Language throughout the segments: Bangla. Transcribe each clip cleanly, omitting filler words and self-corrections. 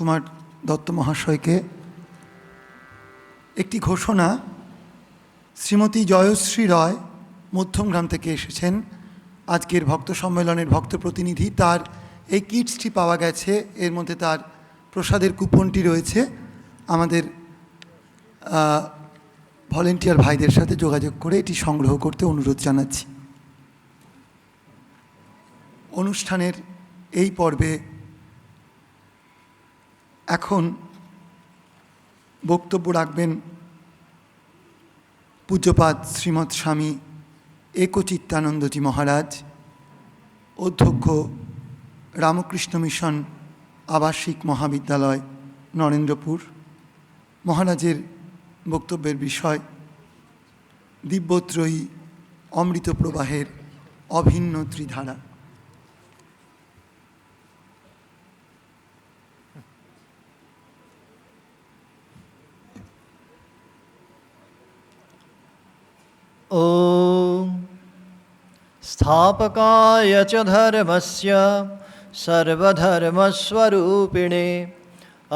কুমার দত্ত মহাশয়কে একটি ঘোষণা। শ্রীমতী জয়শ্রী রয় মধ্যমগ্রাম থেকে এসেছেন, আজকের ভক্ত সম্মেলনের ভক্ত প্রতিনিধি। তার এই কিটসটি পাওয়া গেছে, এর মধ্যে তার প্রসাদের কুপনটি রয়েছে। আমাদের ভলেন্টিয়ার ভাইদের সাথে যোগাযোগ করে এটি সংগ্রহ করতে অনুরোধ জানাচ্ছি। অনুষ্ঠানের এই পর্বে এখন বক্তব্য রাখবেন পূজ্যপাদ শ্রীমৎ স্বামী একচিত্তানন্দজি মহারাজ, অধ্যক্ষ রামকৃষ্ণ মিশন আবাসিক মহাবিদ্যালয় নরেন্দ্রপুর। মহারাজের বক্তব্যের বিষয় দিব্যত্রয়ী অমৃত প্রবাহের অভিন্ন ত্রিধারা। ॐ स्थापकाय च धर्मस्य सर्वधर्मस्वरूपिणे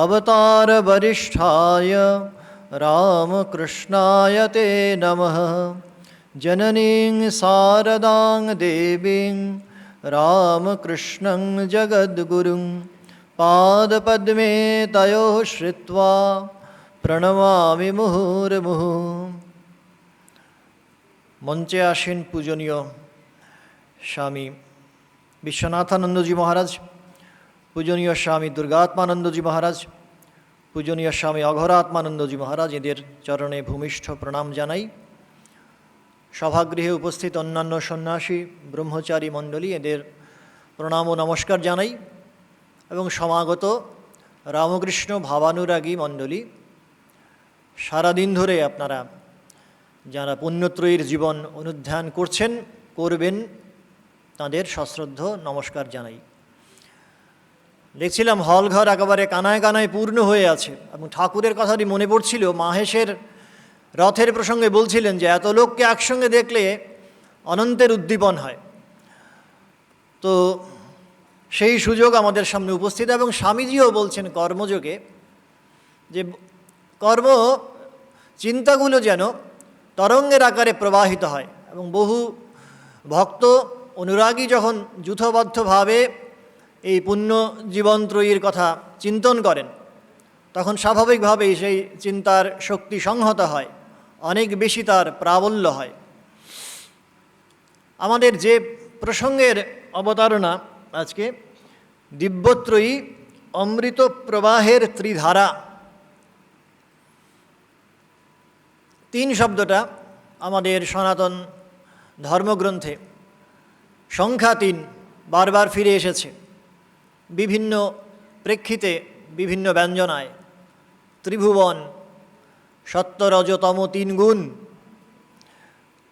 अवतारवरिष्ठाय रामकृष्णाय ते नमः। जननीं शारदां देवीं रामकृष्णं जगद्गुरुं पादपद्मे तयोः श्रित्वा प्रणमामि मुहुर्मुहुः। মঞ্চে আসেন পূজনীয় স্বামী বিশ্বনাথানন্দজি মহারাজ, পূজনীয় স্বামী দুর্গাত্মানন্দজি মহারাজ, পূজনীয় স্বামী অঘরাত্মানন্দজি মহারাজ। এদের চরণে ভূমিষ্ঠ প্রণাম জানাই। সভাগৃহে উপস্থিত অন্যান্য সন্ন্যাসী ব্রহ্মচারী মণ্ডলী, এদের প্রণাম ও নমস্কার জানাই। এবং সমাগত রামকৃষ্ণ ভাবানুরাগী মণ্ডলী, সারাদিন ধরে আপনারা যারা পুণ্যত্রয়ীর জীবন অনুধ্যান করছেন, করবেন, তাদের সশ্রদ্ধ নমস্কার জানাই। দেখছিলাম হলঘর একেবারে কানায় কানায় পূর্ণ হয়ে আছে, এবং ঠাকুরের কথাটি মনে পড়ছিল। মাহেশের রথের প্রসঙ্গে বলছিলেন যে এত লোককে একসঙ্গে দেখলে অনন্তের উদ্দীপন হয়। তো সেই সুযোগ আমাদের সামনে উপস্থিত, এবং স্বামীজিও বলছেন কর্মযোগে যে কর্ম চিন্তাগুলো যেন তরঙ্গের আকারে প্রবাহিত হয়। এবং বহু ভক্ত অনুরাগী যখন যূথবদ্ধভাবে এই পুণ্য জীবনত্রয়ীর কথা চিন্তন করেন, তখন স্বাভাবিকভাবেই সেই চিন্তার শক্তি সংহত হয়, অনেক বেশি তার প্রাবল্য হয়। আমাদের যে প্রসঙ্গের অবতারণা আজকে, দিব্যত্রয়ী অমৃত প্রবাহের ত্রিধারা, 3 শব্দটা আমাদের সনাতন ধর্মগ্রন্থে সংখ্যা 3 বারবার ফিরে এসেছে, বিভিন্ন প্রেক্ষিতে, বিভিন্ন ব্যঞ্জনায়। ত্রিভুবন, সত্য রজতম 3 গুণ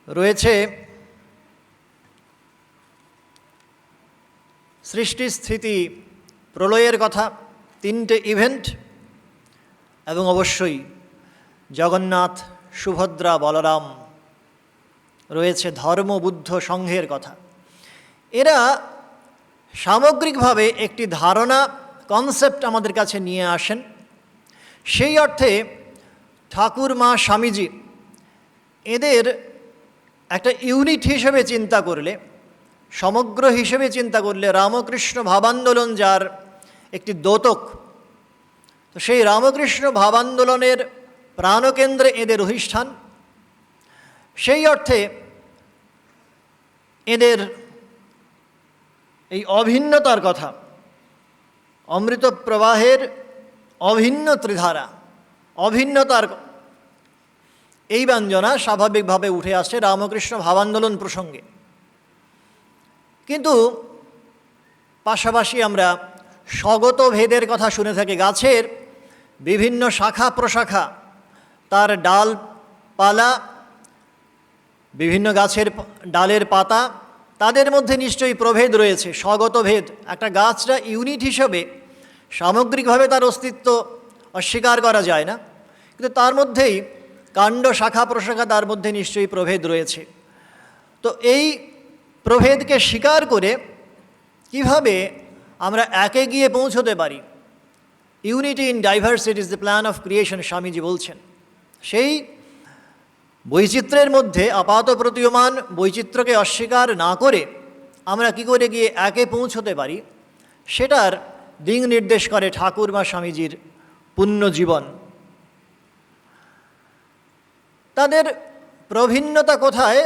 রয়েছে, সৃষ্টি স্থিতি প্রলয়ের কথা, 3টে ইভেন্ট, এবং অবশ্যই জগন্নাথ, সুভদ্রা, বলরাম রয়েছে, ধর্ম বুদ্ধ সংঘের কথা। এরা সামগ্রিকভাবে একটি ধারণা, কনসেপ্ট আমাদের কাছে নিয়ে আসেন। সেই অর্থে ঠাকুর, মা, স্বামীজি এদের একটা ইউনিট হিসেবে চিন্তা করলে, সমগ্র হিসেবে চিন্তা করলে, রামকৃষ্ণ ভাবান্দোলন যার একটি দ্যোতক, তো সেই রামকৃষ্ণ ভাবান্দোলনের প্রাণকেন্দ্রে এদের অধিষ্ঠান। সেই অর্থে এদের এই অভিন্নতার কথা, অমৃত প্রবাহের অভিন্ন ত্রিধারা, অভিন্নতার এই ব্যঞ্জনা স্বাভাবিকভাবে উঠে আসে রামকৃষ্ণ ভাবান্দোলন প্রসঙ্গে। কিন্তু পাশাপাশি আমরা স্বগত ভেদের কথা শুনে থাকি। গাছের বিভিন্ন শাখা প্রশাখা, তার ডালপালা, বিভিন্ন গাছের ডালের পাতা, তাদের মধ্যে নিশ্চয়ই প্রভেদ রয়েছে, স্বগত ভেদ। একটা গাছটা ইউনিট হিসেবে সামগ্রিকভাবে তার অস্তিত্ব অস্বীকার করা যায় না, কিন্তু তার মধ্যেই কাণ্ড, শাখা প্রশাখা, তার মধ্যে নিশ্চয়ই প্রভেদ রয়েছে। তো এই প্রভেদকে স্বীকার করে কিভাবে আমরা একে গিয়ে পৌঁছতে পারি, unity in diversity is the plan of creation, Swamiji বলছেন। সেই বৈচিত্র্যের মধ্যে আপাত প্রতীয়মান বৈচিত্র্যকে অস্বীকার না করে আমরা কি করে গিয়ে একে পৌঁছতে পারি, সেটার দিক নির্দেশ করে ঠাকুর বা স্বামীজির পুণ্য জীবন। তাদের প্রভিন্নতা কোথায়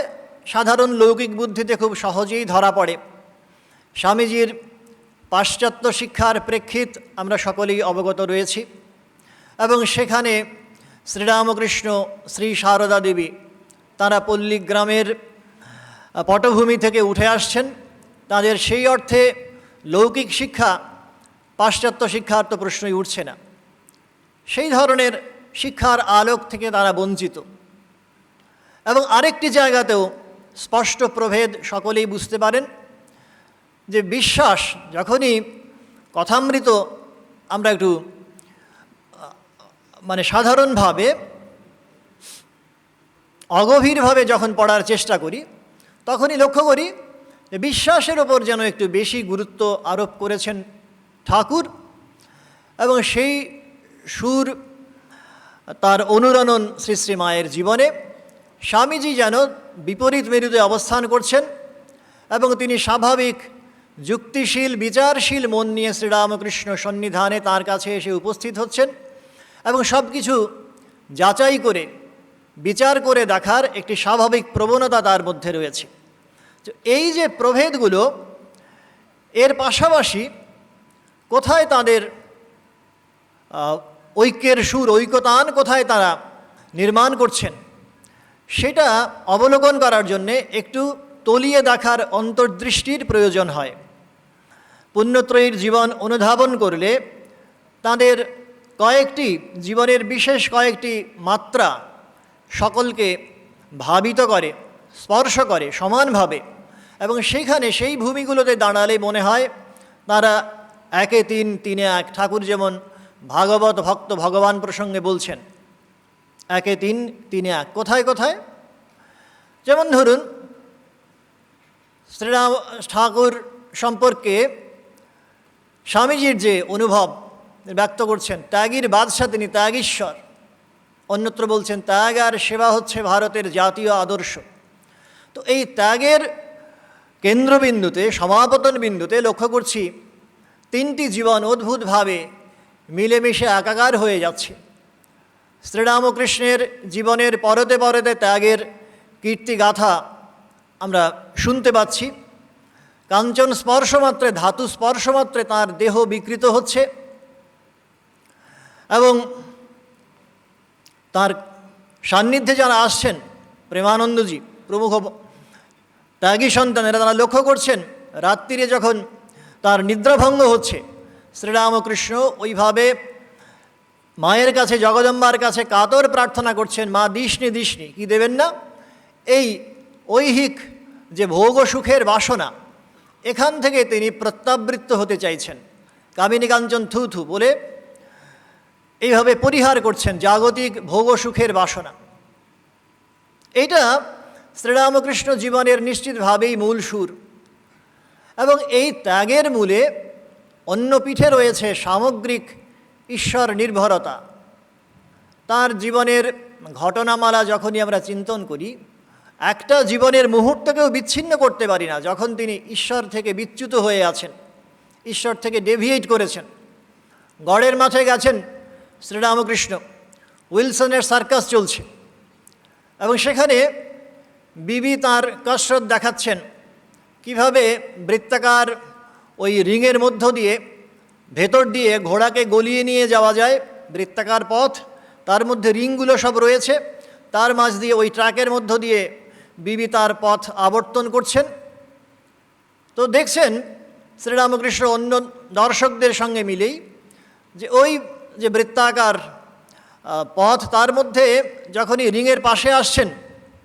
সাধারণ লৌকিক বুদ্ধিতে খুব সহজেই ধরা পড়ে। স্বামীজির পাশ্চাত্য শিক্ষার প্রেক্ষিত আমরা সকলেই অবগত রয়েছি, এবং সেখানে শ্রীরামকৃষ্ণ, শ্রী সারদা দেবী তাঁরা পল্লীগ্রামের পটভূমি থেকে উঠে আসছেন। তাদের সেই অর্থে লৌকিক শিক্ষা পাশ্চাত্য শিক্ষার তো প্রশ্নই উঠছে না। সেই ধরনের শিক্ষার আলোক থেকে তারা বঞ্চিত। এবং আরেকটি জায়গাতেও স্পষ্ট প্রভেদ সকলেই বুঝতে পারেন, যে বিশ্বাস যখনই কথামৃত আমরা একটু সাধারণভাবে অগভীরভাবে যখন পড়ার চেষ্টা করি, তখনই লক্ষ্য করি যে বিশ্বাসের ওপর যেন একটু বেশি গুরুত্ব আরোপ করেছেন ঠাকুর, এবং সেই সুর তার অনুরণন শ্রী শ্রী মায়ের জীবনে। স্বামীজি যেন বিপরীত মেরুতে অবস্থান করছেন, এবং তিনি স্বাভাবিক যুক্তিশীল বিচারশীল মন নিয়ে শ্রীরামকৃষ্ণ সন্নিধানে তার কাছে এসে উপস্থিত হচ্ছেন, এবং সব কিছু যাচাই করে বিচার করে দেখার একটি স্বাভাবিক প্রবণতা তার মধ্যে রয়েছে। তো এই যে প্রভেদগুলো, এর পাশাপাশি কোথায় তাদের ঐক্যের সুর, ঐকতান কোথায় তারা নির্মাণ করছেন, সেটা অবলোকন করার জন্যে একটু তলিয়ে দেখার অন্তর্দৃষ্টির প্রয়োজন হয়। পুণ্যত্রয়ীর জীবন অনুধাবন করলে তাদের কয়েকটি জীবনের বিশেষ কয়েকটি মাত্রা সকলকে ভাবিত করে, স্পর্শ করে সমানভাবে, এবং সেইখানে সেই ভূমিগুলোতে দাঁড়ালে মনে হয় তারা একে তিন, তিনে এক। ঠাকুর যেমন ভাগবত ভক্ত ভগবান প্রসঙ্গে বলছেন, একে তিন, তিনে এক। কোথায় কোথায়? যেমন ধরুন, শ্রীরাম ঠাকুর সম্পর্কে স্বামীজির যে অনুভব ব্যক্ত করছেন, ত্যাগীর বাদশাহ তিনি, ত্যাগীশ্বর। অন্যত্র বলছেন ত্যাগ আর সেবা হচ্ছে ভারতের জাতীয় আদর্শ। তো এই ত্যাগের কেন্দ্রবিন্দুতে, সমাপতন বিন্দুতে লক্ষ্য করছি তিনটি জীবন অদ্ভুতভাবে মিলেমিশে একাকার হয়ে যাচ্ছে। শ্রীরামকৃষ্ণের জীবনের পরতে পরতে ত্যাগের কীর্তিগাথা আমরা শুনতে পাচ্ছি। কাঞ্চন স্পর্শমাত্রে, ধাতু স্পর্শমাত্রে তাঁর দেহ বিকৃত হচ্ছে, এবং তার সান্নিধ্যে যারা আসছেন, প্রেমানন্দজি প্রমুখ ত্যাগী সন্তানেরা, তারা লক্ষ্য করছেন রাত্রিরে যখন তার নিদ্রাভঙ্গ হচ্ছে, শ্রীরামকৃষ্ণ ওইভাবে মায়ের কাছে, জগদম্বার কাছে কাতর প্রার্থনা করছেন, মা দিসনি দিসনি, কি দেবেন না? এই ঐহিক যে ভোগ সুখের বাসনা, এখান থেকে তিনি প্রত্যাবৃত্ত হতে চাইছেন। কামিনী কাঞ্চন থু থু বলে এইভাবে পরিহার করছেন জাগতিক ভোগ সুখের বাসনা। এইটা শ্রীরামকৃষ্ণ জীবনের নিশ্চিতভাবেই মূল সুর, এবং এই ত্যাগের মূলে অন্য পিঠে রয়েছে সামগ্রিক ঈশ্বর নির্ভরতা। তার জীবনের ঘটনামালা যখনই আমরা চিন্তন করি, একটা জীবনের মুহূর্তকেও বিচ্ছিন্ন করতে পারি না যখন তিনি ঈশ্বর থেকে বিচ্যুত হয়ে আছেন, ঈশ্বর থেকে ডেভিয়েট করেছেন। গড়ের মাঠে গেছেন শ্রীরামকৃষ্ণ, উইলসনের সার্কাস চলছে, এবং সেখানে বিবি তার কসরত দেখাচ্ছেন কিভাবে বৃত্তাকার ওই রিংয়ের মধ্য দিয়ে ভেতর দিয়ে ঘোড়াকে গলিয়ে নিয়ে যাওয়া যায়। বৃত্তাকার পথ, তার মধ্যে রিংগুলো সব রয়েছে, তার মাঝ দিয়ে ওই ট্র্যাকের মধ্য দিয়ে বিবি তার পথ আবর্তন করছেন। তো দেখছেন শ্রীরামকৃষ্ণ অন্য দর্শকদের সঙ্গে মিলেই যে ওই যে বৃত্তাকার পথ, তার মধ্যে যখনই রিংয়ের পাশে আসছেন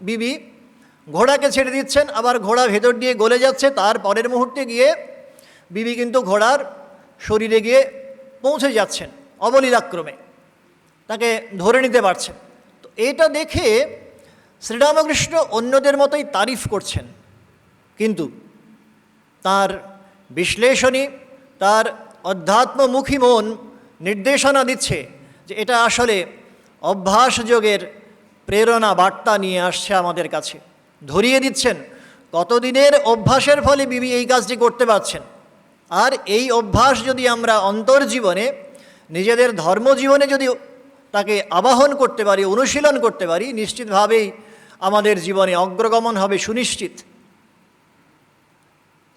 বিবি, ঘোড়াকে ছেড়ে দিচ্ছেন, আবার ঘোড়া ভেতর দিয়ে গলে যাচ্ছে, তার পরের মুহূর্তে গিয়ে বিবি কিন্তু ঘোড়ার শরীরে গিয়ে পৌঁছে যাচ্ছেন অবলীলাক্রমে, তাকে ধরে নিতে পারছেন। তো এটা দেখে শ্রীরামকৃষ্ণ অন্যদের মতোই তারিফ করছেন, কিন্তু তার বিশ্লেষণী, তার অধ্যাত্মমুখী মন নির্দেশনা দিচ্ছে যে এটা আসলে অভ্যাসযোগের প্রেরণা বার্তা নিয়ে আসছে আমাদের কাছে, ধরিয়ে দিচ্ছেন কতদিনের অভ্যাসের ফলে বিবি এই কাজটি করতে পারছেন। আর এই অভ্যাস যদি আমরা অন্তর্জীবনে নিজেদের ধর্মজীবনে যদি তাকে আবাহন করতে পারি, অনুশীলন করতে পারি, নিশ্চিতভাবেই আমাদের জীবনে অগ্রগমন হবে সুনিশ্চিত।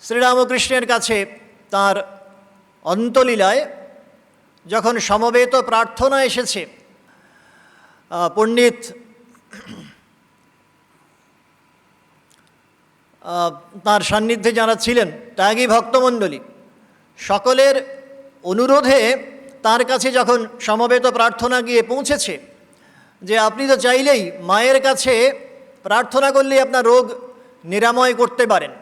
শ্রীরামকৃষ্ণের কাছে তার অন্তলীলায় যখন সমবেত প্রার্থনা এসেছে, পণ্ডিত তার সান্নিধ্যে যারা ছিলেন ত্যাগী ভক্তমণ্ডলী সকলের অনুরোধে তার কাছে যখন সমবেত প্রার্থনা গিয়ে পৌঁছেছে যে আপনি তো চাইলেই মায়ের কাছে প্রার্থনা করলেই আপনার রোগ নিরাময় করতে পারেন,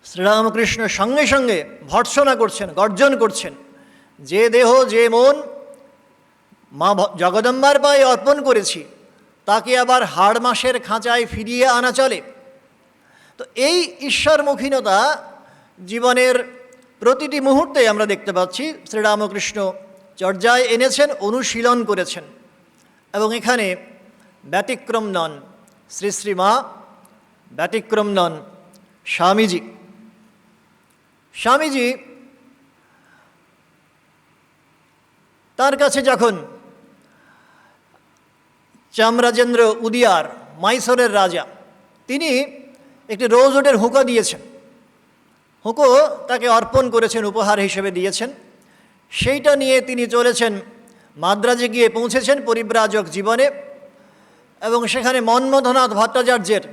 শ্রীরামকৃষ্ণ সঙ্গে সঙ্গে ভর্ৎসনা করছেন, গর্জন করছেন, যে দেহ যে মন মা জগদম্বার পায়ে অর্পণ করেছি তাকে আবার হাড় মাসের খাঁচায় ফিরিয়ে আনা চলে। তো এই ঈশ্বরমুখীনতা জীবনের প্রতিটি মুহূর্তে আমরা দেখতে পাচ্ছি শ্রীরামকৃষ্ণ চর্যায় এনেছেন, অনুশীলন করেছেন। এবং এখানে ব্যতিক্রম নন শ্রী শ্রী মা, ব্যতিক্রম নন স্বামীজি। স্বামীজি তার কাছে যখন চামরাজেন্দ্র উদিয়ার মাইসোরের রাজা, তিনি একটি রোজওডের হুঁকো দিয়েছেন, হুঁকো তাকে অর্পণ করেছেন, উপহার হিসেবে দিয়েছেন। সেইটা নিয়ে তিনি চলেছেন, মাদ্রাজে গিয়ে পৌঁছেছেন পরিব্রাজক জীবনে, এবং সেখানে মন্মথনাথ ভট্টাচার্যের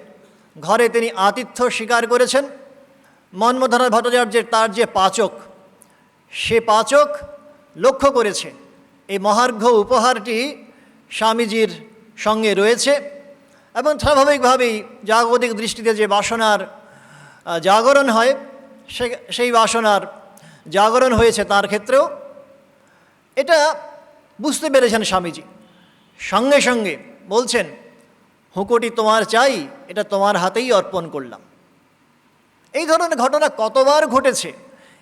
ঘরে তিনি আতিথ্য স্বীকার করেছেন। মন্মথনাথ ভট্টাচার্যের তার যে পাচক, সে পাচক লক্ষ্য করেছে এই মহার্ঘ উপহারটি স্বামীজির সঙ্গে রয়েছে, এবং স্বাভাবিকভাবেই জাগতিক দৃষ্টিতে যে বাসনার জাগরণ হয় সেই বাসনার জাগরণ হয়েছে তার ক্ষেত্রেও। এটা বুঝতে পেরেছেন স্বামীজি, সঙ্গে সঙ্গে বলছেন হুঁকোটি তোমার চাই, এটা তোমার হাতেই অর্পণ করলাম। এই ধরনের ঘটনা কতবার ঘটেছে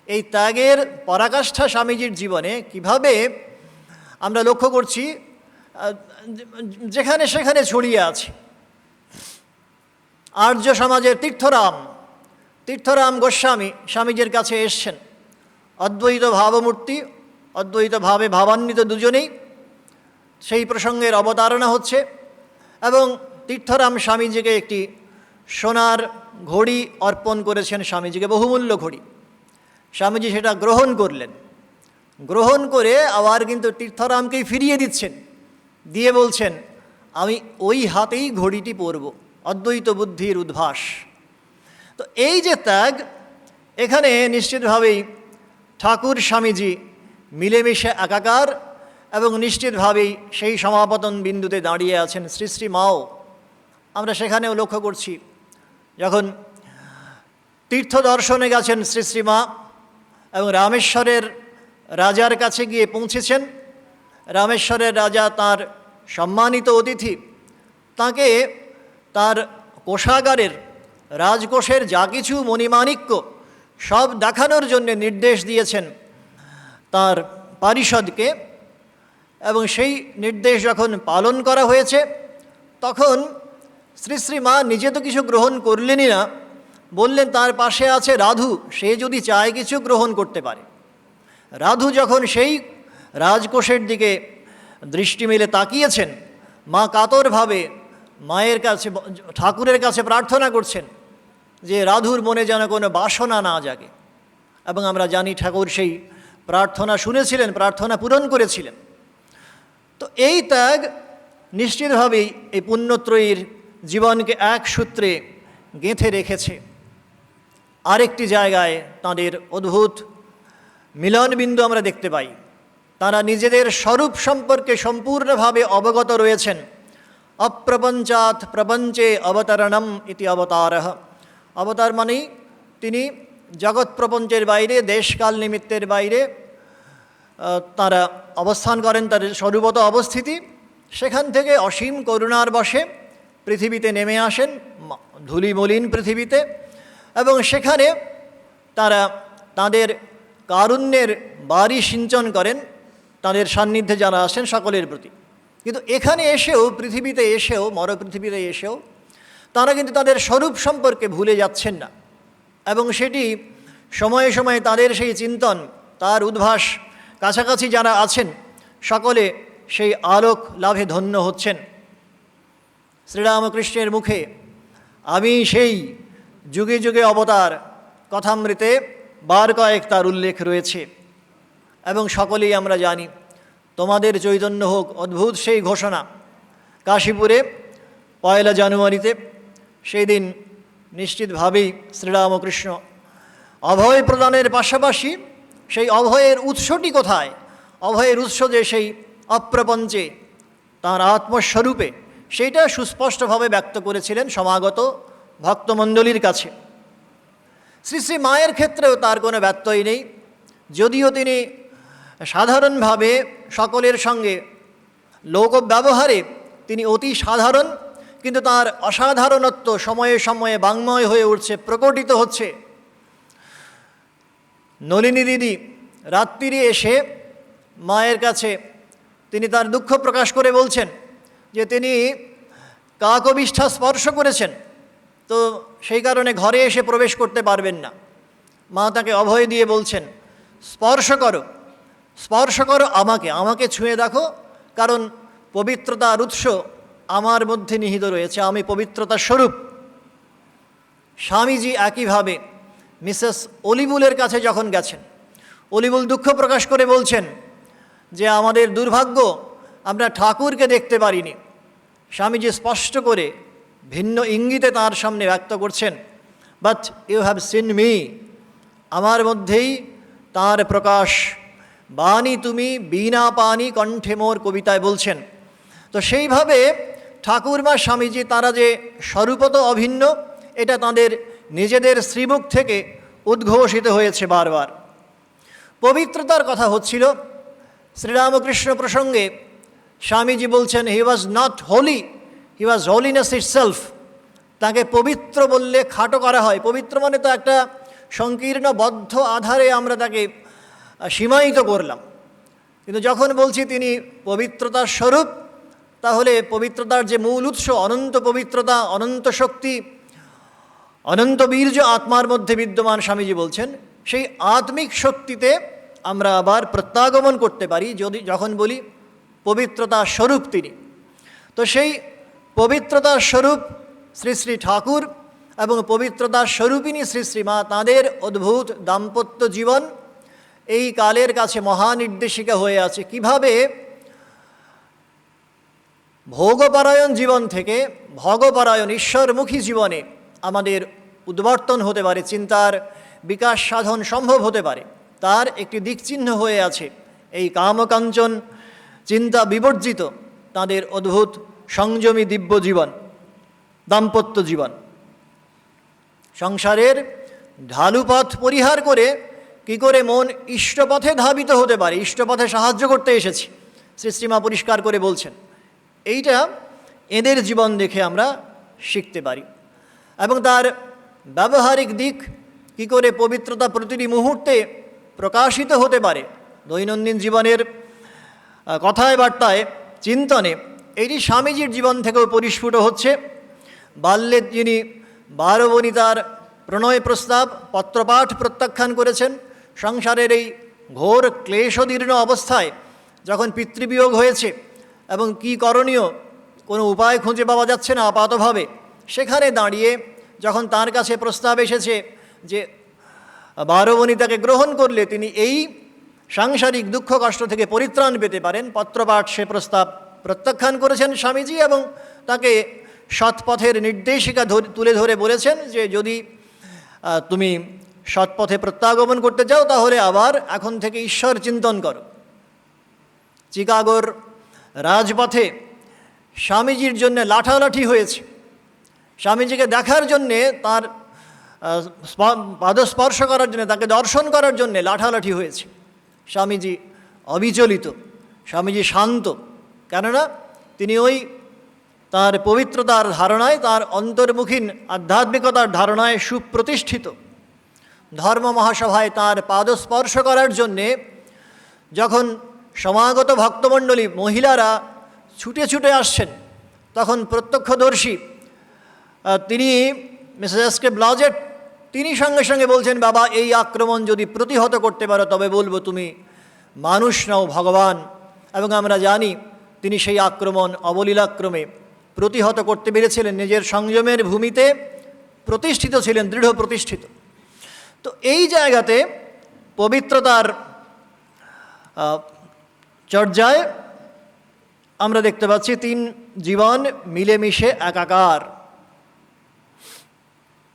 এই ত্যাগের পরাকাষ্ঠা স্বামীজির জীবনে, কিভাবে আমরা লক্ষ্য করছি যেখানে সেখানে ছড়িয়ে আছে। আর্য সমাজের তীর্থরাম গোস্বামী স্বামীজির কাছে এসছেন, অদ্বৈত ভাবমূর্তি, অদ্বৈত ভাবে ভাবান্বিত দুজনেই। সেই প্রসঙ্গের অবতারণা হচ্ছে, এবং তীর্থরাম স্বামীজিকে একটি সোনার ঘড়ি অর্পণ করেছেন, স্বামীজিকে বহুমূল্য ঘড়ি। স্বামীজি সেটা গ্রহণ করলেন, গ্রহণ করে আবার কিন্তু তীর্থরামকেই ফিরিয়ে দিচ্ছেন, দিয়ে বলছেন আমি ওই হাতেই ঘড়িটি পরব, অদ্বৈত বুদ্ধির উদ্ভাস। তো এই যে ত্যাগ, এখানে নিশ্চিতভাবেই ঠাকুর স্বামীজি মিলেমিশে একাকার, এবং নিশ্চিতভাবেই সেই সমাপতন বিন্দুতে দাঁড়িয়ে আছেন শ্রী শ্রী মাও। আমরা সেখানেও লক্ষ্য করছি, যখন তীর্থ দর্শনে গেছেন শ্রী শ্রী মা এবং রামেশ্বরের রাজার কাছে গিয়ে পৌঁছেছেন, রামেশ্বরের রাজা তার সম্মানিত অতিথি, তাকে তার কোষাগারের রাজকোষের যা কিছু মণিমাণিক্য সব দেখানোর জন্য নির্দেশ দিয়েছেন তার পারিষদকে, এবং সেই নির্দেশ যখন পালন করা হয়েছে তখন শ্রী শ্রী মা নিজে তো কিছু গ্রহণ করলেনই না, বললেন তার পাশে আছে রাধু, সে যদি চায় কিছু গ্রহণ করতে পারে। রাধু যখন সেই রাজকোষের দিকে দৃষ্টি মেলে তাকিয়েছেন, মা কাতরভাবে মায়ের কাছে, ঠাকুরের কাছে প্রার্থনা করছেন যে রাধুর মনে যেন কোনো বাসনা না জাগে। এবং আমরা জানি ঠাকুর সেই প্রার্থনা শুনেছিলেন, প্রার্থনা পূরণ করেছিলেন। তো এই ত্যাগ নিশ্চিতভাবেই এই পুণ্যত্রয়ীর জীবনকে এক সূত্রে গেঁথে রেখেছে। আরেকটি জায়গায় তাঁদের অদ্ভুত মিলনবিন্দু আমরা দেখতে পাই। তারা নিজেদের স্বরূপ সম্পর্কে সম্পূর্ণভাবে অবগত রয়েছেন। অপ্রপঞ্চাৎ প্রপঞ্চে অবতরণম ইতি অবতারঃ। অবতার মানেই তিনি জগৎ প্রপঞ্চের বাইরে, দেশকাল নিমিত্তের বাইরে তারা অবস্থান করেন, তাদের স্বরূপত অবস্থিতি। সেখান থেকে অসীম করুণার বশে পৃথিবীতে নেমে আসেন, ধূলিমলিন পৃথিবীতে, এবং সেখানে তারা তাদের কারুণ্যের বাড়ি সিঞ্চন করেন, তাদের সান্নিধ্যে যারা আসেন সকলের প্রতি। কিন্তু এখানে এসেও, পৃথিবীতে এসেও, মরপৃথিবীতে এসেও তারা কিন্তু তাদের স্বরূপ সম্পর্কে ভুলে যাচ্ছেন না, এবং সেটি সময়ে সময়ে তাদের সেই চিন্তন, তার উদ্ভাস, কাছাকাছি যারা আছেন সকলে সেই আলোক লাভে ধন্য হচ্ছেন। শ্রীরামকৃষ্ণের মুখে আমি সেই যুগে যুগে অবতার কথামৃতে বার কয়েক তার উল্লেখ রয়েছে, এবং সকলেই আমরা জানি তোমাদের চৈতন্য হোক অদ্ভুত সেই ঘোষণা কাশীপুরে 1 জানুয়ারিতে। সেই দিন নিশ্চিতভাবেই শ্রীরামকৃষ্ণ অভয় প্রদানের পাশাপাশি সেই অভয়ের উৎসটি কোথায়, অভয়ের উৎস যে সেই অপ্রপঞ্চে তাঁর আত্মস্বরূপে, সেইটা সুস্পষ্টভাবে ব্যক্ত করেছিলেন সমাগত ভক্তমণ্ডলীর কাছে। শ্রী শ্রী মায়ের ক্ষেত্রেও তার কোনো ব্যত্যয় নেই, যদিও তিনি সাধারণভাবে সকলের সঙ্গে লোক ব্যবহারে তিনি অতি সাধারণ, কিন্তু তার অসাধারণত্ব সময়ে সময়ে বাংময় হয়ে উঠছে, প্রকটিত হচ্ছে। নলিনী দিদি রাত্রিরে এসে মায়ের কাছে তিনি তার দুঃখ প্রকাশ করে বলছেন যে তিনি কাকবিষ্ঠা স্পর্শ করেছেন, তো সেই কারণে ঘরে এসে প্রবেশ করতে পারবেন না। মা তাকে অভয় দিয়ে বলছেন স্পর্শ করো, স্পর্শ করো আমাকে, আমাকে ছুঁয়ে দেখো, কারণ পবিত্রতার উৎস আমার মধ্যে নিহিত রয়েছে, আমি পবিত্রতার স্বরূপ। স্বামীজি একইভাবে মিসেস অলিবুলের কাছে যখন গেছেন, অলিবুল দুঃখ প্রকাশ করে বলছেন যে আমাদের দুর্ভাগ্য, আমরা ঠাকুরকে দেখতে পারিনি। স্বামীজি স্পষ্ট করে ভিন্ন ইঙ্গিতে তার সামনে ব্যক্ত করছেন, but you have seen me, আমার মধ্যেই তার প্রকাশ। বাণী তুমি বীণা পানি কণ্ঠে মোর, কবিতায় বলছেন। তো সেইভাবে ঠাকুরমা স্বামীজি তারা যে স্বরূপত অভিন্ন, এটা তাঁদের নিজেদের শ্রীমুখ থেকে উদ্ঘোষিত হয়েছে বারবার। পবিত্রতার কথা হচ্ছিল শ্রীরামকৃষ্ণ প্রসঙ্গে। স্বামীজি বলছেন he was not holy, he was holiness itself. তাকে পবিত্র বললে খাটো করা হয়, পবিত্র মানে তো একটা সংকীর্ণ বদ্ধ আধারে আমরা তাকে সীমায়িত করলাম। কিন্তু যখন বলছি তিনি পবিত্রতার স্বরূপ, তাহলে পবিত্রতার যে মূল উৎস, অনন্ত পবিত্রতা, অনন্ত শক্তি, অনন্ত বীর্য আত্মার মধ্যে বিদ্যমান, স্বামীজি বলছেন সেই আত্মিক শক্তিতে আমরা আবার প্রত্যাগমন করতে পারি যখন বলি পবিত্রতার স্বরূপ তিনি। তো সেই পবিত্রতার স্বরূপ শ্রী শ্রী ঠাকুর এবং পবিত্রতার স্বরূপিণী শ্রী শ্রীমা, তাঁদের অদ্ভুত দাম্পত্য জীবন এই কালের কাছে মহানির্দেশিকা হয়ে আছে। কিভাবে ভোগপরায়ণ জীবন থেকে ভগপরায়ণ ঈশ্বরমুখী জীবনে আমাদের উদ্বর্তন হতে পারে, চিন্তার বিকাশ সাধন সম্ভব হতে পারে, তার একটি দিকচিহ্ন হয়ে আছে এই কামকাঞ্চন চিন্তা বিবর্জিত তাঁদের অদ্ভুত সংযমী দিব্য জীবন, দাম্পত্য জীবন। সংসারের ঢালুপথ পরিহার করে কি করে মন ইষ্টপথে ধাবিত হতে পারে, ইষ্টপথে সাহায্য করতে এসেছি, শ্রীশ্রীমা পরিষ্কার করে বলছেন। এইটা এদের জীবন দেখে আমরা শিখতে পারি। এবং তার ব্যবহারিক দিক, কি করে পবিত্রতা প্রতিটি মুহূর্তে প্রকাশিত হতে পারে দৈনন্দিন জীবনের কথায় বার্তায় চিন্তনে, এটি স্বামীজির জীবন থেকেও পরিস্ফুট হচ্ছে। বাল্যে যিনি 12 বনিতার প্রণয় প্রস্তাব পত্রপাঠ প্রত্যাখ্যান করেছেন, সংসারের এই ঘোর ক্লেশদীর্ণ অবস্থায় যখন পিতৃবিয়োগ হয়েছে এবং কি করণীয় কোনো উপায় খুঁজে পাওয়া যাচ্ছে না আপাতভাবে, সেখানে দাঁড়িয়ে যখন তার কাছে প্রস্তাব এসেছে যে 12 বনিতাকে গ্রহণ করলে তিনি এই সাংসারিক দুঃখ কষ্ট থেকে পরিত্রাণ পেতে পারেন, পত্রপাঠ সে প্রস্তাব প্রত্যাখ্যান করেছেন স্বামীজি, এবং তাকে সৎপথের নির্দেশিকা তুলে ধরে বলেছেন যে যদি তুমি সৎপথে প্রত্যাগমন করতে চাও তাহলে আবার এখন থেকে ঈশ্বর চিন্তন করো। চিকাগোর রাজপথে স্বামীজির জন্য লাঠালাঠি হয়েছে, স্বামীজিকে দেখার জন্যে, তার পাদস্পর্শ করার জন্য, তাকে দর্শন করার জন্যে লাঠালাঠি হয়েছে। স্বামীজি অবিচলিত, স্বামীজি শান্ত, কেননা তিনি ওই তার পবিত্রতার ধারণায়, তার অন্তর্মুখীন আধ্যাত্মিকতার ধারণায় সুপ্রতিষ্ঠিত। ধর্ম মহাসভায় তার পাদস্পর্শ করার জন্যে যখন সমাগত ভক্তমণ্ডলী মহিলারা ছুটে ছুটে আসছেন, তখন প্রত্যক্ষদর্শী তিনি মিসেস এসকে ব্লাজেট তিনি সঙ্গে সঙ্গে বলছেন, বাবা এই আক্রমণ যদি প্রতিহত করতে পারো তবে বলবো তুমি মানুষ নও ভগবান। এবং আমরা জানি তিনি সেই আক্রমণ অবলীলাক্রমে প্রতিহত করতে পেরেছিলেন, নিজের সংযমের ভূমিতে প্রতিষ্ঠিত ছিলেন, দৃঢ় প্রতিষ্ঠিত। তো এই জায়গাতে পবিত্রতার চর্যায় আমরা দেখতে পাচ্ছি তিন জীবন মিলেমিশে একাকার।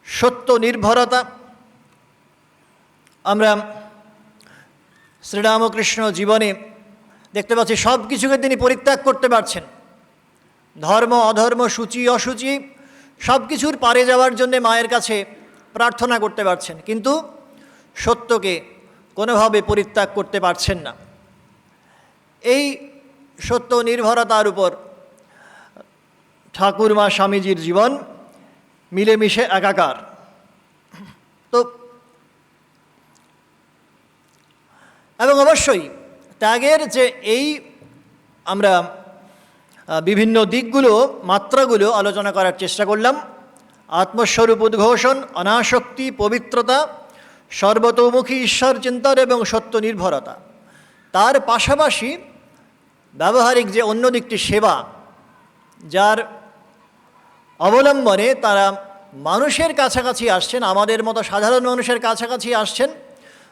সত্য নির্ভরতা, আমরা শ্রীরামকৃষ্ণ জীবনে দেখতে পাচ্ছি সব কিছুকে তিনি পরিত্যাগ করতে পারছেন, ধর্ম অধর্ম সূচি অসুচি সব কিছুর পারে যাওয়ার জন্যে মায়ের কাছে প্রার্থনা করতে পারছেন, কিন্তু সত্যকে কোনোভাবে পরিত্যাগ করতে পারছেন না। এই সত্য নির্ভরতার উপর ঠাকুরমা স্বামীজির জীবন মিলেমিশে একাকার। তো এবং অবশ্যই ত্যাগের যে এই আমরা বিভিন্ন দিকগুলো মাত্রাগুলো আলোচনা করার চেষ্টা করলাম, আত্মস্বরূপ উদ্ঘোষণ, অনাসক্তি, পবিত্রতা, সর্বতোমুখী ঈশ্বর চিন্তন এবং সত্য নির্ভরতা। তার পাশাপাশি ব্যবহারিক যে অন্য দিকটি সেবা, যার অবলম্বনে তারা মানুষের কাছাকাছি আসছেন, আমাদের মতো সাধারণ মানুষের কাছাকাছি আসছেন,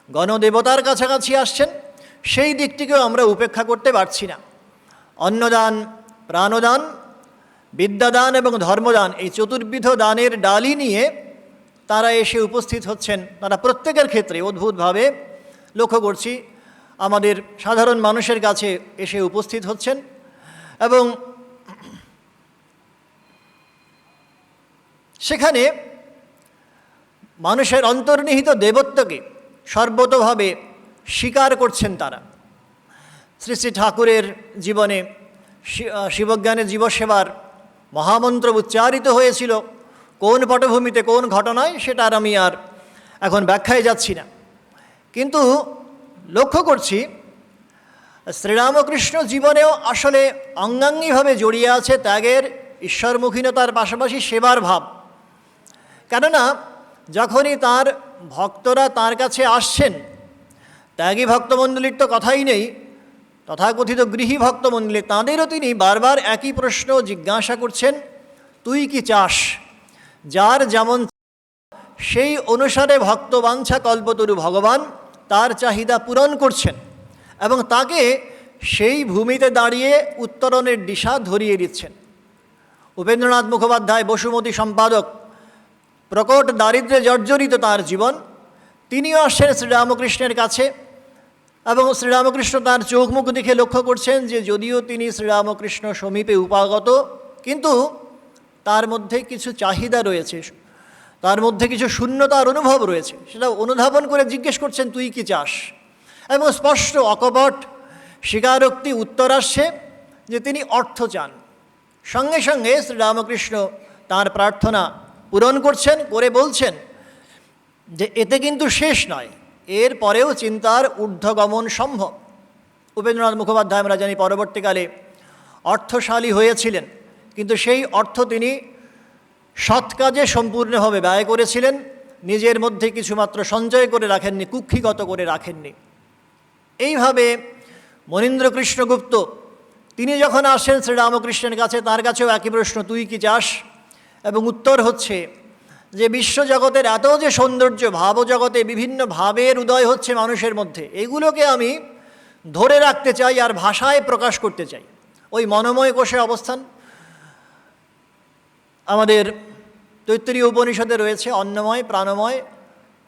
গণদেবতার কাছাকাছি আসছেন, সেই দিকটিকেও আমরা উপেক্ষা করতে পারছি না। অন্নদান, প্রাণদান, বিদ্যাদান এবং ধর্মদান, এই চতুর্বিধ দানের ডালি নিয়ে তারা এসে উপস্থিত হচ্ছেন। তারা প্রত্যেকের ক্ষেত্রে অদ্ভুতভাবে লক্ষ্য করছি আমাদের সাধারণ মানুষের কাছে এসে উপস্থিত হচ্ছেন এবং সেখানে মানুষের অন্তর্নিহিত দেবত্বকে সর্বতোভাবে স্বীকার করছেন তারা। শ্রী শ্রী ঠাকুরের জীবনে শিবজ্ঞানের জীবসেবার মহামন্ত্র উচ্চারিত হয়েছিল, কোন পটভূমিতে কোন ঘটনায় সেটা আর আমি আর এখন ব্যাখ্যায় যাচ্ছি না, কিন্তু লক্ষ্য করছি শ্রীরামকৃষ্ণ জীবনেও আসলে অঙ্গাঙ্গিভাবে জড়িয়ে আছে ত্যাগের, ঈশ্বরমুখীনতার পাশাপাশি সেবার ভাব। কেননা যখনই তার ভক্তরা তার কাছে আসছেন, ত্যাগী ভক্তমণ্ডলীর তো কথাই নেই, তথাকথিত গৃহী ভক্তমণ্ডলী, তাঁদেরও তিনি বারবার একই প্রশ্ন জিজ্ঞাসা করছেন, তুই কি চাস? যার যেমন সেই অনুসারে ভক্তবাঞ্ছা কল্পতরু ভগবান তার চাহিদা পূরণ করছেন এবং তাকে সেই ভূমিতে দাঁড়িয়ে উত্তরণের দিশা ধরিয়ে দিচ্ছেন। উপেন্দ্রনাথ মুখোপাধ্যায়, বসুমতী সম্পাদক, প্রকট দারিদ্র্যে জর্জরিত তার জীবন, তিনিও আসছেন শ্রীরামকৃষ্ণের কাছে এবং শ্রীরামকৃষ্ণ তার চোখ মুখ দেখে লক্ষ্য করছেন যে যদিও তিনি শ্রীরামকৃষ্ণ সমীপে উপাগত, কিন্তু তার মধ্যে কিছু চাহিদা রয়েছে, তার মধ্যে কিছু শূন্যতার অনুভব রয়েছে, সেটা অনুধাবন করে জিজ্ঞেস করছেন তুই কি চাস? এবং স্পষ্ট অকপট স্বীকারোক্তি উত্তর আসছে যে তিনি অর্থ চান। সঙ্গে সঙ্গে শ্রীরামকৃষ্ণ তার প্রার্থনা পূরণ করছেন, করে বলছেন যে এতে কিন্তু শেষ নয়, এর পরেও চিন্তার ঊর্ধ্বগমন সম্ভব। উপেন্দ্রনাথ মুখোপাধ্যায় আমরা জানি পরবর্তীকালে অর্থশালী হয়েছিলেন, কিন্তু সেই অর্থ তিনি সৎ কাজে সম্পূর্ণভাবে ব্যয় করেছিলেন, নিজের মধ্যে কিছুমাত্র সঞ্চয় করে রাখেননি, কুক্ষিগত করে রাখেননি। এইভাবে মনীন্দ্রকৃষ্ণ গুপ্ত তিনি যখন আসেন শ্রীরামকৃষ্ণের কাছে, তার কাছেও একই প্রশ্ন, তুই কি চাস? এবং উত্তর হচ্ছে যে বিশ্বজগতের এত যে সৌন্দর্য, ভাবজগতে বিভিন্ন ভাবের উদয় হচ্ছে মানুষের মধ্যে, এগুলোকে আমি ধরে রাখতে চাই আর ভাষায় প্রকাশ করতে চাই। ওই মনোময় কোষে অবস্থান আমাদের তৈত্তরীয় উপনিষদে রয়েছে অন্নময়, প্রাণময়,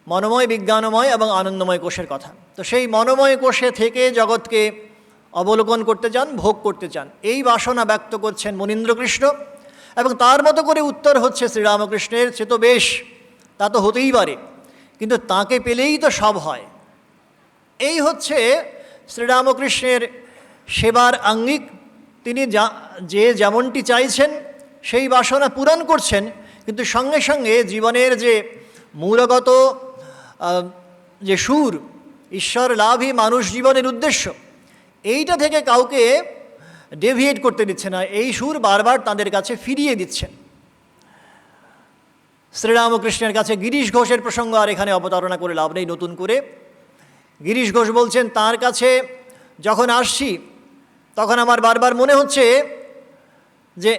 মনোময়, বিজ্ঞানময় এবং আনন্দময় কোষের কথা। তো সেই মনোময় কোষে থেকে জগৎকে অবলোকন করতে চান, ভোগ করতে চান, এই বাসনা ব্যক্ত করছেন মনীন্দ্রকৃষ্ণ এবং তার মতো করে উত্তর হচ্ছে শ্রীরামকৃষ্ণের, সে তো বেশ, তা তো হতেই পারে, কিন্তু তাকে পেলেই তো সব হয়। এই হচ্ছে শ্রীরামকৃষ্ণের সেবার আঙ্গিক। তিনি যে যেমনটি চাইছেন সেই বাসনা পূরণ করছেন, কিন্তু সঙ্গে সঙ্গে জীবনের যে মূলগত যে সুর, ঈশ্বর লাভই মানুষ জীবনের উদ্দেশ্য, এইটা থেকে কাউকে ডেভিয়েট করতে দিচ্ছে না, এই সুর বারবার তাদের কাছে ফিরিয়ে দিচ্ছেন। শ্রীরামকৃষ্ণের কাছে গিরিশ ঘোষের প্রসঙ্গ আর এখানে অবতারণা করে লাভ নেই নতুন করে। গিরিশ ঘোষ বলছেন, তার কাছে যখন আসছি তখন আমার বারবার মনে হচ্ছে যে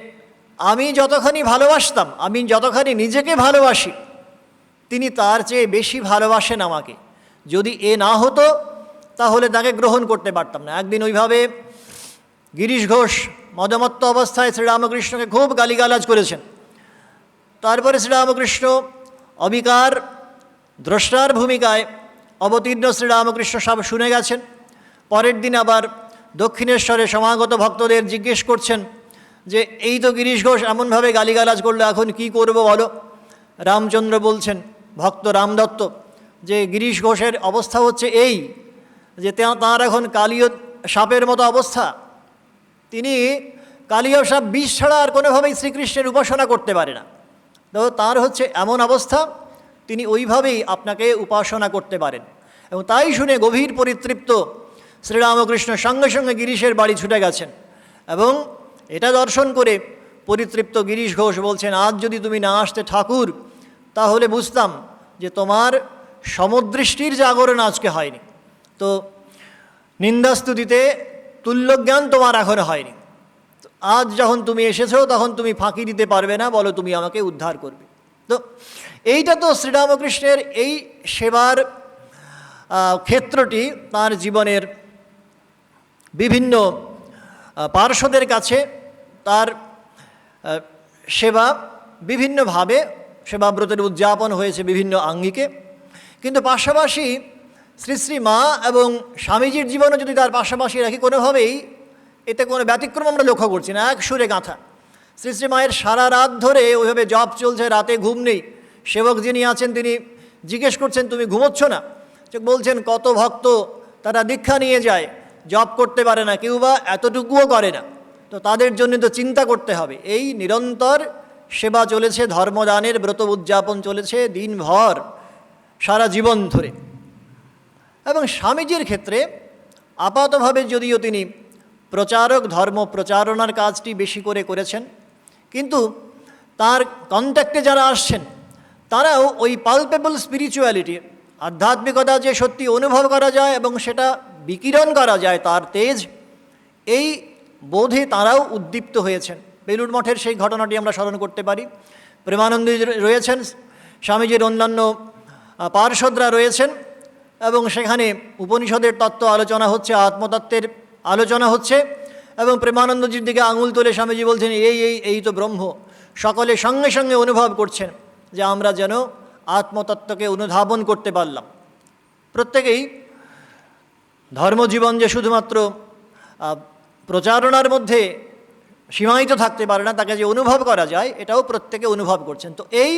আমি যতখানি ভালোবাসতাম, আমি যতখানি নিজেকে ভালোবাসি, তিনি তার চেয়ে বেশি ভালোবাসেন আমাকে। যদি এ না হতো তাহলে তাকে গ্রহণ করতে পারতাম না। একদিন ওইভাবে গিরিশ ঘোষ মদমত্ত অবস্থায় শ্রীরামকৃষ্ণকে খুব গালিগালাজ করেছেন। তারপরে শ্রীরামকৃষ্ণ অবিকার দ্রষ্টার ভূমিকায় অবতীর্ণ শ্রীরামকৃষ্ণ সব শুনে গেছেন। পরের দিন আবার দক্ষিণেশ্বরে সমাগত ভক্তদের জিজ্ঞেস করছেন যে এই তো গিরিশ ঘোষ এমনভাবে গালিগালাজ করলো, এখন কি করব বলো। রামচন্দ্র বলছেন, ভক্ত রামদত্ত, যে গিরিশ ঘোষের অবস্থা হচ্ছে এই যে তাঁর এখন কালীয় সাপের মতো অবস্থা। তিনি কালীয় সাপ বিষ ছাড়া আর কোনোভাবেই শ্রীকৃষ্ণের উপাসনা করতে পারে না। তো তার হচ্ছে এমন অবস্থা, তিনি ওইভাবেই আপনাকে উপাসনা করতে পারেন। এবং তাই শুনে গভীর পরিতৃপ্ত শ্রীরামকৃষ্ণ সঙ্গে সঙ্গে গিরিশের বাড়ি ছুটে গেছেন। এবং এটা দর্শন করে পরিতৃপ্ত গিরিশ ঘোষ বলছেন, আজ যদি তুমি না আসতে ঠাকুর, তাহলে বুঝতাম যে তোমার সমদৃষ্টির জাগরণ আজকে হয়নি। তো নিন্দাস্তুতিতে তুল্যজ্ঞান তোমার এখনো হয়নি। আজ যখন তুমি এসেছো তখন তুমি ফাঁকি দিতে পারবে না, বলো তুমি আমাকে উদ্ধার করবে। তো এইটা তো শ্রীরামকৃষ্ণের এই সেবার ক্ষেত্রটি তার জীবনের বিভিন্ন পার্শ্বদের কাছে তার সেবা বিভিন্নভাবে সেবাব্রতের উদযাপন হয়েছে বিভিন্ন আঙ্গিকে। কিন্তু পাশাপাশি শ্রী শ্রী মা এবং স্বামীজির জীবনে যদি তার পাশাপাশি রাখি, কোনোভাবেই এতে কোনো ব্যতিক্রম আমরা লক্ষ্য করছি না, এক সুরে গাঁথা। শ্রী শ্রী মায়ের সারা রাত ধরে ওইভাবে জপ চলছে, রাতে ঘুম নেই। সেবক যিনি আছেন তিনি জিজ্ঞেস করছেন, তুমি ঘুমোচ্ছ না? বলছেন, কত ভক্ত তারা দীক্ষা নিয়ে যায়, জপ করতে পারে না, কেউ বা এতটুকুও করে না, তো তাদের জন্য তো চিন্তা করতে হবে। এই নিরন্তর সেবা চলেছে, ধর্মদানের ব্রত উদযাপন চলেছে দিনভর সারা জীবন ধরে। এবং স্বামীজির ক্ষেত্রে আপাতভাবে যদিও তিনি প্রচারক, ধর্ম প্রচারণার কাজটি বেশি করে করেছেন, কিন্তু তার কন্ট্যাক্টে যারা আসছেন তারাও ওই পালপেবল স্পিরিচুয়ালিটি, আধ্যাত্মিকতা যে সত্যি অনুভব করা যায় এবং সেটা বিকিরণ করা যায় তার তেজ, এই বোধে তারাও উদ্দীপ্ত হয়েছেন। বেলুড় মঠের সেই ঘটনাটি আমরা স্মরণ করতে পারি। প্রেমানন্দ রয়েছেন, স্বামীজির অন্যান্য পার্ষদরা রয়েছেন এবং সেখানে উপনিষদের তত্ত্ব আলোচনা হচ্ছে, আত্মতত্ত্বের আলোচনা হচ্ছে এবং প্রেমানন্দজির দিকে আঙুল তুলে স্বামীজি বলছেন, এই তো ব্রহ্ম। সকলে সঙ্গে সঙ্গে অনুভব করছেন যে আমরা যেন আত্মতত্ত্বকে অনুধাবন করতে পারলাম। প্রত্যেকেই ধর্মজীবন যে শুধুমাত্র প্রচারণার মধ্যে সীমায়িত থাকতে পারে না, তাকে যে অনুভব করা যায় এটাও প্রত্যেকে অনুভব করছেন। তো এই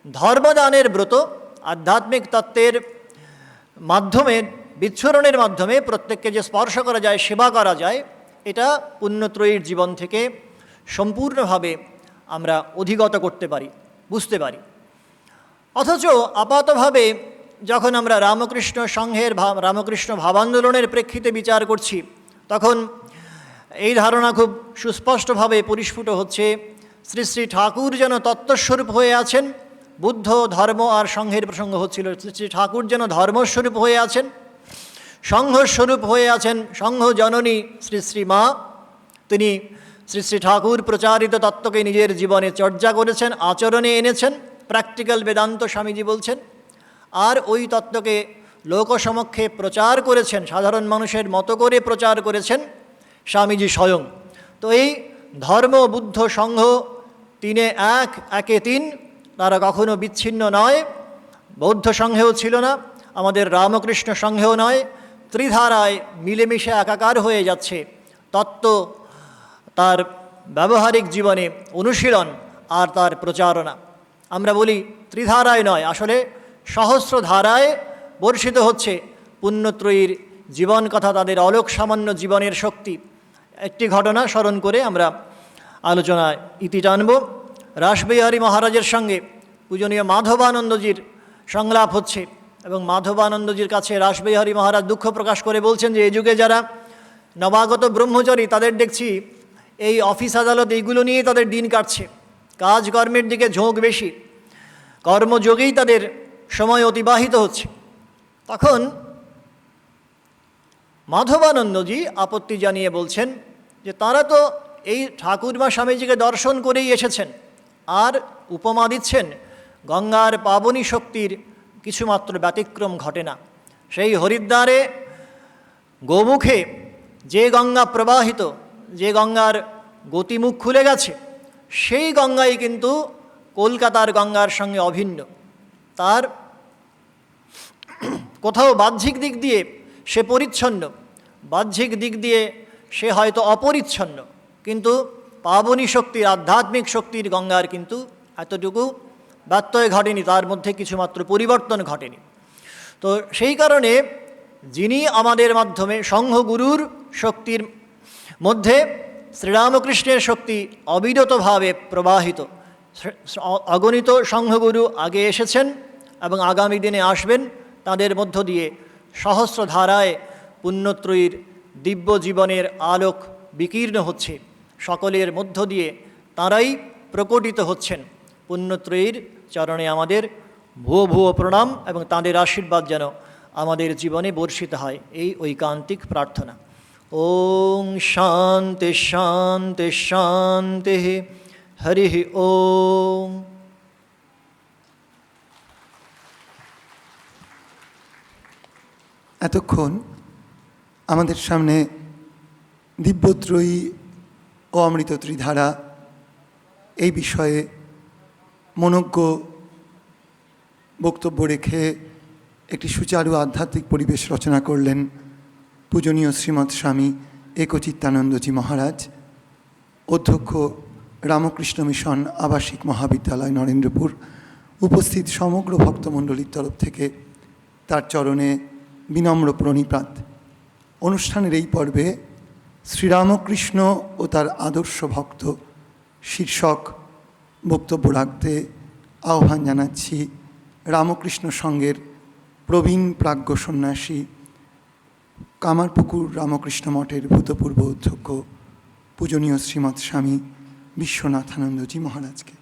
ধর্মদানের ব্রত আধ্যাত্মিক তত্ত্বের মাধ্যমে, বিচ্ছুরণের মাধ্যমে প্রত্যেককে যে স্পর্শ করা যায়, সেবা করা যায়, এটা পুণ্যত্রয়ীর জীবন থেকে সম্পূর্ণভাবে আমরা অধিগত করতে পারি, বুঝতে পারি। অথচ আপাতভাবে যখন আমরা রামকৃষ্ণ সংঘের রামকৃষ্ণ ভাবান্দোলনের প্রেক্ষিতে বিচার করছি, তখন এই ধারণা খুব সুস্পষ্টভাবে পরিস্ফুট হচ্ছে, শ্রী শ্রী ঠাকুর যেন তত্ত্বস্বরূপ হয়ে আছেন। বুদ্ধ, ধর্ম আর সংঘের প্রসঙ্গ হচ্ছিল। শ্রী শ্রী ঠাকুর যেন ধর্মস্বরূপ হয়ে আছেন, সংঘস্বরূপ হয়ে আছেন। সংঘ জননী শ্রী শ্রী মা, তিনি শ্রী শ্রী ঠাকুর প্রচারিত তত্ত্বকে নিজের জীবনে চর্চা করেছেন, আচরণে এনেছেন। প্র্যাকটিক্যাল বেদান্ত স্বামীজি বলছেন। আর ওই তত্ত্বকে লোকসমক্ষে প্রচার করেছেন, সাধারণ মানুষের মতো করে প্রচার করেছেন স্বামীজি স্বয়ং। তো এই ধর্ম, বুদ্ধ, সংঘ তিনে এক, একে তিন, তারা কখনো বিচ্ছিন্ন নয়। বৌদ্ধ সংঘেও ছিল না, আমাদের রামকৃষ্ণ সংঘেও নয়। ত্রিধারায় মিলেমিশে একাকার হয়ে যাচ্ছে তত্ত্ব, তার ব্যবহারিক জীবনে অনুশীলন আর তার প্রচারণা। আমরা বলি ত্রিধারায় নয়, আসলে সহস্র ধারায় বর্ষিত হচ্ছে পুণ্যত্রয়ীর জীবন কথা, তাদের অলোক সামান্য জীবনের শক্তি। একটি ঘটনা স্মরণ করে আমরা আলোচনায় ইতি টানব। রাসবিহারী মহারাজের সঙ্গে পূজনীয় মাধবানন্দজির সংলাপ হচ্ছে এবং মাধবানন্দজির কাছে রাসবিহারী মহারাজ দুঃখ প্রকাশ করে বলছেন যে এই যুগে যারা নবাগত ব্রহ্মচারী তাদের দেখছি এই অফিস আদালত এইগুলো নিয়েই তাদের দিন কাটছে, কাজকর্মের দিকে ঝোঁক বেশি, কর্মযোগেই তাদের সময় অতিবাহিত হচ্ছে। তখন মাধবানন্দজি আপত্তি জানিয়ে বলছেন যে তারা তো এই ঠাকুরমা স্বামীজিকে দর্শন করেই এসেছেন, আর উপমা দিচ্ছেন গঙ্গার পাবনী শক্তির কিছুমাত্র ব্যতিক্রম ঘটে না। সেই হরিদ্বারে গোমুখে যে গঙ্গা প্রবাহিত, যে গঙ্গার গতিমুখ খুলে গেছে, সেই গঙ্গাই কিন্তু কলকাতার গঙ্গার সঙ্গে অভিন্ন। তার কোথাও বাহ্যিক দিক দিয়ে সে পরিচ্ছন্ন, বাহ্যিক দিক দিয়ে সে হয়তো অপরিচ্ছন্ন, কিন্তু পাবনী শক্তির, আধ্যাত্মিক শক্তির গঙ্গার কিন্তু এতটুকু ব্যত্যয় ঘটেনি, তার মধ্যে কিছুমাত্র পরিবর্তন ঘটেনি। তো সেই কারণে যিনি আমাদের মাধ্যমে সংঘগুরুর শক্তির মধ্যে শ্রীরামকৃষ্ণের শক্তি অবিরতভাবে প্রবাহিত, অগণিত সংঘগুরু আগে এসেছেন এবং আগামী দিনে আসবেন, তাদের মধ্য দিয়ে সহস্র ধারায় পুণ্যত্রয়ীর দিব্য জীবনের আলোক বিকীর্ণ হচ্ছে, সকলের মধ্য দিয়ে তাঁরাই প্রকটিত হচ্ছেন। পুণ্যত্রয়ীর চরণে আমাদের ভুয়ো ভুয়ো প্রণাম এবং তাঁদের আশীর্বাদ যেন আমাদের জীবনে বর্ষিত হয়, এই ঐকান্তিক প্রার্থনা। ওং শান্তি শান্তি শান্তি, হরি ওম। এতক্ষণ আমাদের সামনে দিব্যত্রয়ী ও অমৃত ত্রিধারা এই বিষয়ে মনোজ্ঞ বক্তব্য রেখে একটি সুচারু আধ্যাত্মিক পরিবেশ রচনা করলেন পূজনীয় শ্রীমৎ স্বামী একচিত্তানন্দজি মহারাজ, অধ্যক্ষ রামকৃষ্ণ মিশন আবাসিক মহাবিদ্যালয় নরেন্দ্রপুর। উপস্থিত সমগ্র ভক্তমণ্ডলীর তরফ থেকে তার চরণে বিনম্র প্রণিপাত। অনুষ্ঠানের এই পর্বে শ্রীরামকৃষ্ণ ও তার আদর্শ ভক্ত শীর্ষক বক্তব্য রাখতে আহ্বান জানাচ্ছি রামকৃষ্ণ সংঘের প্রবীণ প্রাজ্ঞ সন্ন্যাসী, কামারপুকুর রামকৃষ্ণ মঠের ভূতপূর্ব অধ্যক্ষ পূজনীয় শ্রীমৎ স্বামী বিশ্বনাথানন্দজি মহারাজকে।